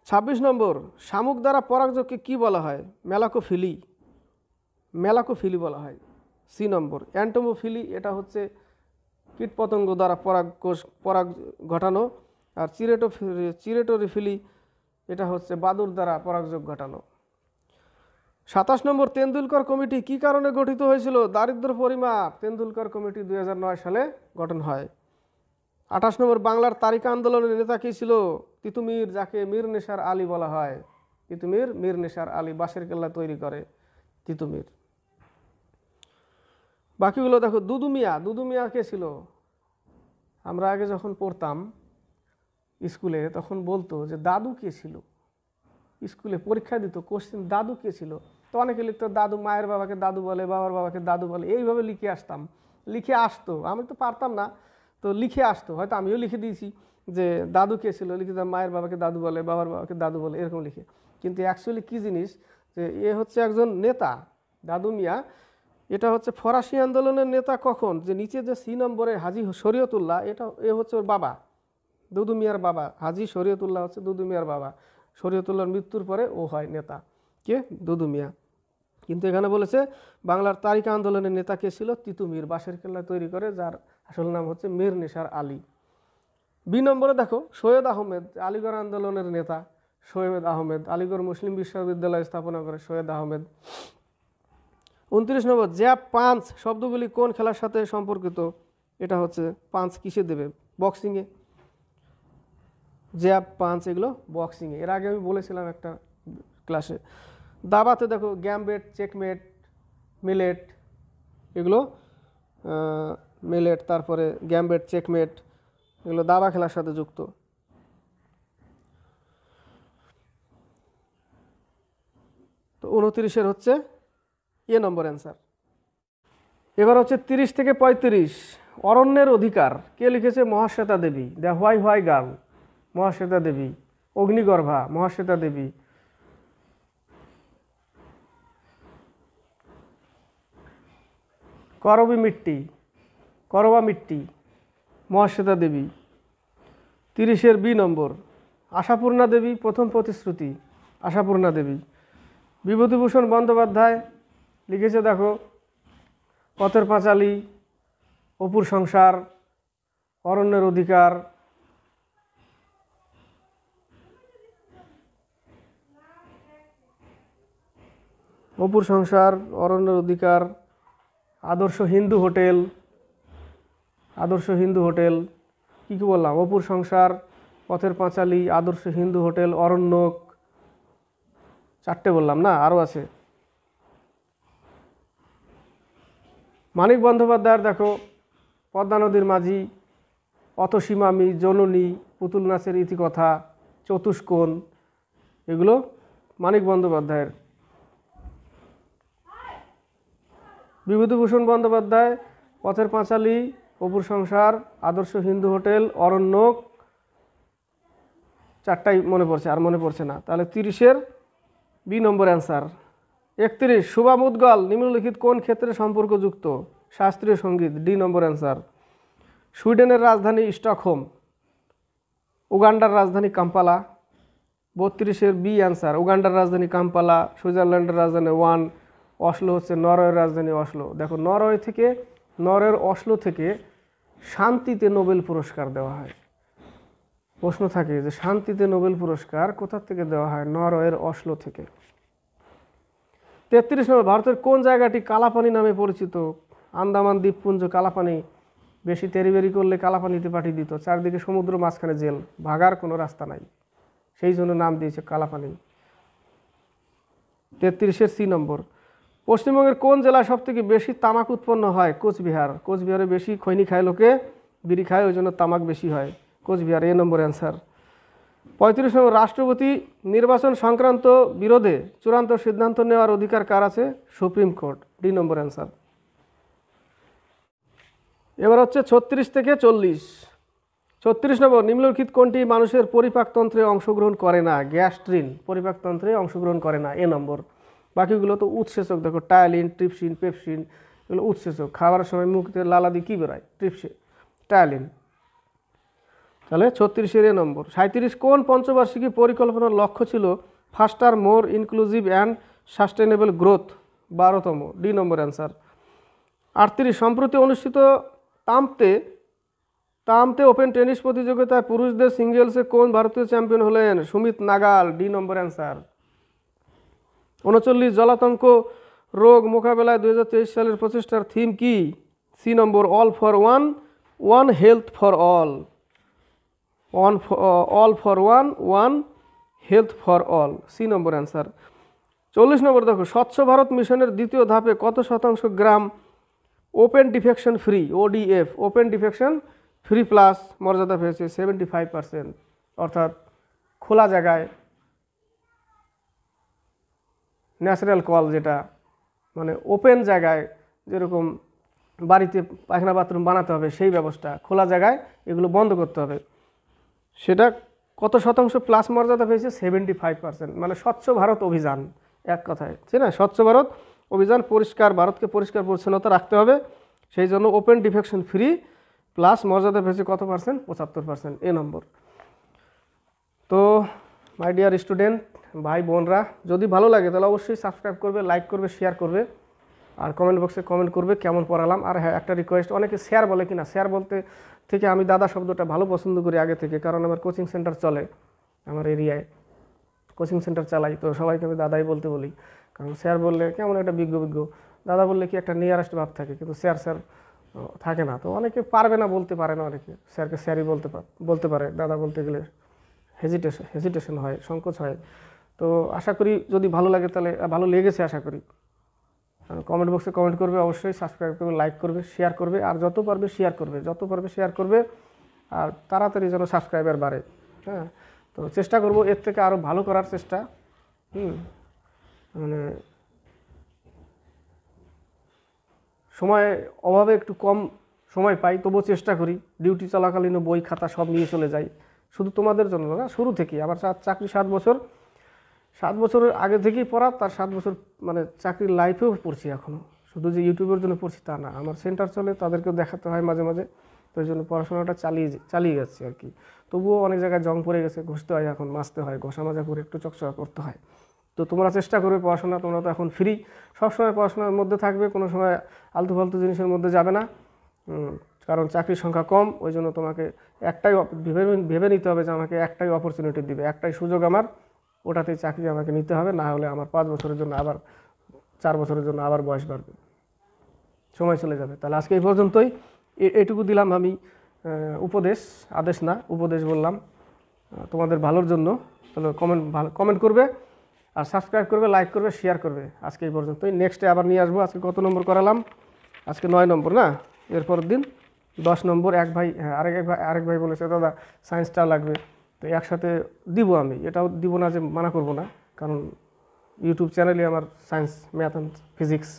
26 নম্বর শামুক দ্বারা পরাগযোগকে কি বলা হয়? মেলাকোফিলি বলা হয়, সি নম্বর। অ্যান্টোমোফিলি, এটা হচ্ছে কীটপতঙ্গ দ্বারা পরাগ ঘটানো। আর চিরেটোরিফিলি এটা হচ্ছে বাদুড় দ্বারা পরাগযোগ ঘটানো। 27 নম্বর, তেন্ডুলকর কমিটি কী কারণে গঠিত হয়েছিল? দারিদ্র্য পরিমাপ। তেন্ডুলকর কমিটি 2009 সালে গঠন হয়। 28 নম্বর, বাংলার তারিকা আন্দোলনের নেতা কী ছিল? তিতুমির, যাকে মীর নেশার আলী বলা হয়। তিতুমির মীর নেশার আলী, বাঁশের কেল্লা তৈরি করে তিতুমির। বাকিগুলো দেখো। দুদু মিয়া কে ছিল? আমরা আগে যখন পড়তাম স্কুলে তখন বলতো যে দাদু কে ছিল। স্কুলে পরীক্ষা দিত, কোশ্চেন দাদু কে ছিল। তো অনেকে লিখতো দাদু, মায়ের বাবাকে দাদু বলে, বাবার বাবাকে দাদু বলে, এইভাবে লিখে আসতো। আমি তো পারতাম না, তো লিখে আসতো। হয়তো আমিও লিখে দিয়েছি যে দাদু কে ছিল, লিখে দিতাম মায়ের বাবাকে দাদু বলে, বাবার বাবাকে দাদু বলে, এরকম লিখে। কিন্তু অ্যাকচুয়ালি কী জিনিস, যে এ হচ্ছে একজন নেতা, দাদু মিয়া। এটা হচ্ছে ফরাসি আন্দোলনের নেতা। কখন? যে নিচে যে সি নম্বরে হাজি শরীয়তুল্লাহ, এ হচ্ছে ওর বাবা, দুদু মিয়ার বাবা। হাজি শরীয়তুল্লাহ হচ্ছে দুদু মিয়ার বাবা। শরীয়তুল্লাহর মৃত্যুর পরে ও হয় নেতা, কে? দুদু মিয়া। কিন্তু এখানে বলেছে বাংলার তারিকা আন্দোলনের নেতা কে ছিল? তিতুমির, বাঁশের কেল্লা তৈরি করে, যার আসল নাম হচ্ছে মীর নেশার আলী। বি নম্বরে দেখো, সৈয়দ আহমেদ, আলিগড় আন্দোলনের নেতা। সৈয়দ আহমেদ আলিগড় মুসলিম বিশ্ববিদ্যালয় স্থাপনা করে সৈয়দ আহমেদ। 29 নম্বর, জ্যাপ পাঞ্চ শব্দগুলি কোন খেলার সাথে সম্পর্কিত? এটা হচ্ছে পাঞ্চ কিসে দেবে? বক্সিংয়ে। জ্যাপ পাঞ্চ এগুলো বক্সিংয়ে। এর আগে আমি বলেছিলাম একটা ক্লাসে। দাবাতে দেখো, গ্যামবেট, চেকমেট, মিলেট, এগুলো মিলেট, তারপরে গ্যামবেট, চেকমেট, এগুলো দাবা খেলার সাথে যুক্ত। তো 29-এর হচ্ছে এ নম্বর অ্যান্সার। এবার হচ্ছে 30 থেকে 35, অরণ্যের অধিকার কে লিখেছে? Mahasweta Devi. The why girl, Mahasweta Devi. অগ্নিগর্ভা, Mahasweta Devi. করবা মিট্টি, মহাশ্বেতা দেবী। 30-এর বি নম্বর, আশাপূর্ণা দেবী, প্রথম প্রতিশ্রুতি, আশাপূর্ণা দেবী। বিভূতিভূষণ বন্দ্যোপাধ্যায় লিখেছে দেখো, পথের পাঁচালী, অপুর সংসার, অরণ্যের অধিকার। অপুর সংসার, অরণ্যের অধিকার, আদর্শ হিন্দু হোটেল, কি বললাম? অপুর সংসার, পথের পাঁচালী, আদর্শ হিন্দু হোটেল, অরণ্যক, 4টে বললাম না, আরও আছে। মানিক বন্দ্যোপাধ্যায়ের দেখো, পদ্মা নদীর মাঝি, অতসীমামি, জননী, পুতুল নাচের ইতিকথা, চতুষ্কোণ, এগুলো মানিক বন্দ্যোপাধ্যায়ের। বিভূতিভূষণ বন্দ্যোপাধ্যায়, পথের পাঁচালী, অপুর সংসার, আদর্শ হিন্দু হোটেল, অরণ্যক, 4টাই মনে পড়ছে, আর মনে পড়ছে না। তাহলে 30-এর বি নম্বর অ্যান্সার। 31, শুভা মুদগল নিম্নলিখিত কোন ক্ষেত্রে সম্পর্কযুক্ত? শাস্ত্রীয় সঙ্গীত, ডি নম্বর অ্যান্সার। সুইডেনের রাজধানী স্টকহোম, উগান্ডার রাজধানী কাম্পালা। 32-এর B answer. উগান্ডার রাজধানী কাম্পালা, সুইজারল্যান্ডের রাজধানী ওয়ান, অসলো হচ্ছে নরওয়ের রাজধানী অসলো। দেখো, নরওয়ের অসলো থেকে শান্তিতে নোবেল পুরস্কার দেওয়া হয়। প্রশ্ন থাকে যে শান্তিতে নোবেল পুরস্কার কোথা থেকে দেওয়া হয়? নরওয়ের অসলো থেকে। 33 নম্বর, ভারতের কোন জায়গাটি কালাপানি নামে পরিচিত? আন্দামান দ্বীপপুঞ্জ। কালাপানি বেশি তেরিবেরি করলে কালাপানিতে পাঠিয়ে দিত। চারদিকে সমুদ্র, মাঝখানে জেল, ভাগার কোনো রাস্তা নাই, সেই জন্য নাম দিয়েছে কালাপানি। 33-এর সি নম্বর, পশ্চিমবঙ্গের কোন জেলায় সবথেকে বেশি তামাক উৎপন্ন হয়? কোচবিহার। কোচবিহারে বেশি খৈনি খায় লোকে, বিড়ি খায়, ওই জন্য তামাক বেশি হয়। কোচবিহার, এ নম্বর অ্যান্সার। 35 নম্বর, রাষ্ট্রপতি নির্বাচন সংক্রান্ত বিরোধে চূড়ান্ত সিদ্ধান্ত নেওয়ার অধিকার কার আছে? Supreme court, D number answer. এবার হচ্ছে 36 থেকে 40। 36 নম্বর, নিম্নলিখিত কোনটি মানুষের পরিপাকতন্ত্রে অংশগ্রহণ করে না? গ্যাস্ট্রিন পরিপাকতন্ত্রে অংশগ্রহণ করে না, এ নম্বর। বাকিগুলো তো উৎসেচক। দেখো, টায়ালিন, ট্রিপসিন, পেপসিন, এগুলো উৎসেচক। খাবার সময় মুখে লালাদি কী বেরোয়? টায়ালিন। তাহলে 36-এর এ নম্বর। 37, কোন পঞ্চবার্ষিকী পরিকল্পনার লক্ষ্য ছিল faster, more inclusive and sustainable growth? 12তম, ডি নম্বর অ্যান্সার। 38, সম্প্রতি অনুষ্ঠিত তাম্পতে তামতে ওপেন টেনিস প্রতিযোগিতায় পুরুষদের সিঙ্গেলসে কোন ভারতীয় চ্যাম্পিয়ন হলেন? সুমিত নাগাল, ডি নম্বর অ্যান্সার। 39 জলাতঙ্ক রোগ মোকাবেলায় 2023 সালের প্রচেষ্টার থিম কি? C number all for one, one health for all. All for one, one health for all, C number answer. 40 number দেখো, স্বচ্ছ ভারত মিশনের দ্বিতীয় ধাপে কত শতাংশ গ্রাম open defecation free, ODF, open defecation free plus মর্যাদা পেয়েছে? 75%। অর্থাৎ খোলা জায়গায় ন্যাচারাল কল, যেটা মানে ওপেন জায়গায় যেরকম বাড়িতে পায়খানা বাথরুম বানাতে হবে সেই ব্যবস্থা, খোলা জায়গায় এগুলো বন্ধ করতে হবে, সেটা কত শতাংশ প্লাস মর্যাদা পেয়েছে? 75%। মানে স্বচ্ছ ভারত অভিযান, এক কথায়, ঠিক না? স্বচ্ছ ভারত অভিযান, পরিষ্কার ভারতকে পরিষ্কার পরিচ্ছন্নতা রাখতে হবে, সেই জন্য ওপেন ডিফেকশন ফ্রি প্লাস মর্যাদা পেয়েছে কত পার্সেন্ট? 75%, এ নম্বর। তো মাই ডিয়ার স্টুডেন্ট, ভাই বোনরা, যদি ভালো লাগে তাহলে অবশ্যই সাবস্ক্রাইব করবে, লাইক করবে, শেয়ার করবে, আর কমেন্ট বক্সে কমেন্ট করবে কেমন পড়ালাম। আর হ্যাঁ, একটা রিকোয়েস্ট, অনেকে শেয়ার বলে কিনা, শেয়ার বলতে থেকে আমি দাদা শব্দটা ভালো পছন্দ করি আগে থেকে, কারণ আমার কোচিং সেন্টার চলে, আমার এরিয়ায় কোচিং সেন্টার চালাই, তো সবাইকে আমি দাদাই বলতে বলি, কারণ স্যার বললে কেমন একটা বিজ্ঞ বিজ্ঞ, দাদা বললে কি একটা নিয়ারেস্ট ভাব থাকে, কিন্তু স্যার স্যার থাকে না। তো অনেকে পারবে না, বলতে পারে না, অনেকে স্যারকে স্যারই বলতে পারে, দাদা বলতে গেলে হেজিটেশন হয়, সংকোচ হয়। তো আশা করি যদি ভালো লাগে, তাহলে ভালো লেগেছে আশা করি, কমেন্ট বক্সে কমেন্ট করবে, অবশ্যই সাবস্ক্রাইব করবে, লাইক করবে, শেয়ার করবে, আর যত পারবে শেয়ার করবে, যত পারবে শেয়ার করবে, আর তাড়াতাড়ি যেন সাবস্ক্রাইবার বাড়ে। হ্যাঁ, তো চেষ্টা করব এর থেকে আরও ভালো করার চেষ্টা। মানে সময় অভাবে একটু কম সময় পাই, তবুও চেষ্টা করি, ডিউটি চলাকালীন বই খাতা সব নিয়ে চলে যাই, শুধু তোমাদের জন্য না, শুরু থেকেই। আমার চাকরি 7 বছরের আগে থেকেই পড়া, তার 7 বছর মানে চাকরির লাইফেও পড়ছি এখনও, শুধু যে ইউটিউবের জন্য পড়ছি তা না, আমার সেন্টার চলে, তাদেরকেও দেখাতে হয় মাঝে মাঝে, তো ওই জন্য পড়াশোনাটা চালিয়ে যাচ্ছি আর কি। তবুও অনেক জায়গায় জং পড়ে গেছে, ঘষতে হয়, এখন মাজতে হয়, ঘষা মাজা করে একটু চকচকা করতে হয়। তো তোমরা চেষ্টা করবে পড়াশোনা, তোমরা তো এখন ফ্রি, সবসময় পড়াশোনার মধ্যে থাকবে, কোনো সময় আলতু ফালতু জিনিসের মধ্যে যাবে না, কারণ চাকরির সংখ্যা কম, ওই জন্য তোমাকে একটাই ভেবে নিতে হবে যে আমাকে একটাই অপরচুনিটি দিবে, একটাই সুযোগ আমার, ওটাতেই চাকরি আমাকে নিতে হবে, না হলে আমার 5 বছরের জন্য আবার 4 বছরের জন্য আবার বয়স বাড়বে, সময় চলে যাবে। তাহলে আজকে এই পর্যন্তই, এটুকু দিলাম আমি উপদেশ, আদেশ না, উপদেশ বললাম তোমাদের ভালোর জন্য। তাহলে কমেন্ট করবে, আর সাবস্ক্রাইব করবে, লাইক করবে, শেয়ার করবে। আজকে এই পর্যন্তই, নেক্সটে আবার নিয়ে আসবো। আজকে কত নম্বর করালাম? আজকে 9 নম্বর না, এরপরের দিন 10 নম্বর। আরেক ভাই বলেছে দাদা সায়েন্সটা লাগবে, তো একসাথে দিব আমি, এটাও দিব না যে মানা করব না, কারণ ইউটিউব চ্যানেলে আমার সায়েন্স, ম্যাথ অ্যান্ড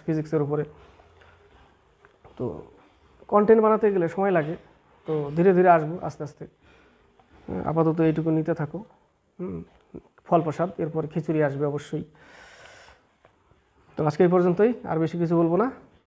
ফিজিক্সের উপরে, তো কন্টেন্ট বানাতে গেলে সময় লাগে, তো ধীরে ধীরে আসবো, আস্তে আস্তে। আপাতত এইটুকু নিতে থাকো, ফল প্রসাদ, এরপর খিচুড়ি আসবে অবশ্যই। তো আজকে এই পর্যন্তই, আর বেশি কিছু বলবো না।